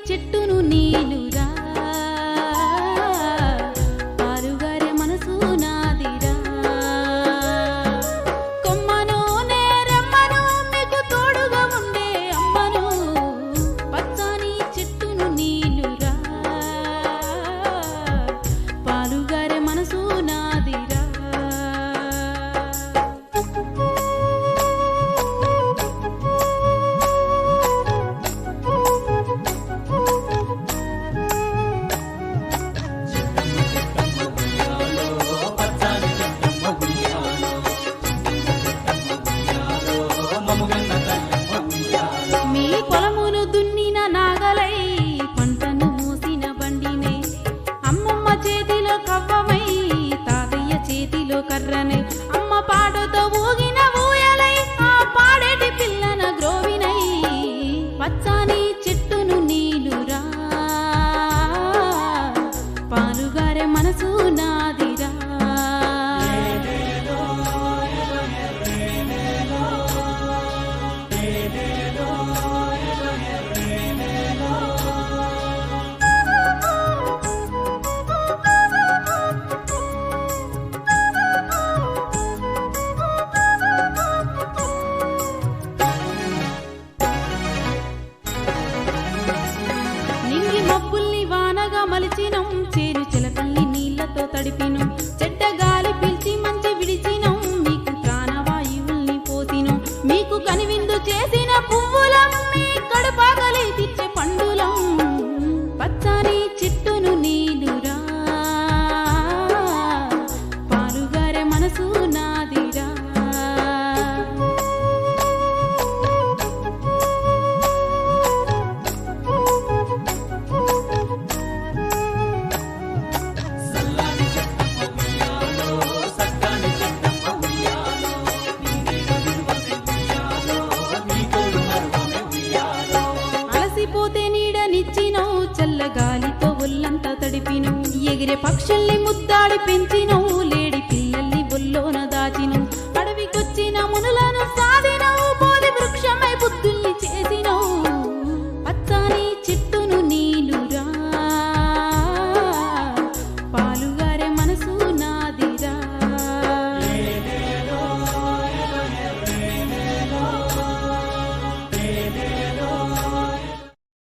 చెట్టును నీలురా పాలుగారే మనసు నాదిరా కొమ్మను నేరమ్మను మీకు తోడుగా ఉండే అమ్మను పచ్చని చెట్టును నీలురా పాలుగారే మనసు నాదిరా మీ పొలమును దున్నిన నాగలై పంటను మూసిన బండినే అమ్మమ్మ చేతిలో కవ్వమై తాతయ్య చేతిలో కర్రనై అమ్మ పాటతో ఊగిన ఊయలై ఆ పాడేటి పిల్లన గ్రోవినై పచ్చని చెట్టును నీలురా పాలుగారే మనసు నాదిరా నింగి మబ్బుల్ని వానగా మలిచినం చేరు చిలకల్ని నీళ్లతో తడిపినం చెడ్డ గాలి పీల్చి మంచి విడిచినం మీకు ప్రాణవాయువుల్ని పోసినం మీకు కనివిందు చేసిన పువ్వులం మీ కడుపాగలి తెచ్చే పండులం పచ్చని చెట్టును నీలురా పాలుగారే మనసు నాదిరా అలసిపోతే నీడనిచ్చినవు చల్లగాలితో ఒళ్ళంతా తడిపినవు ఎగిరే పక్షుల్ని ముద్దాడి పెంచినవు లేడి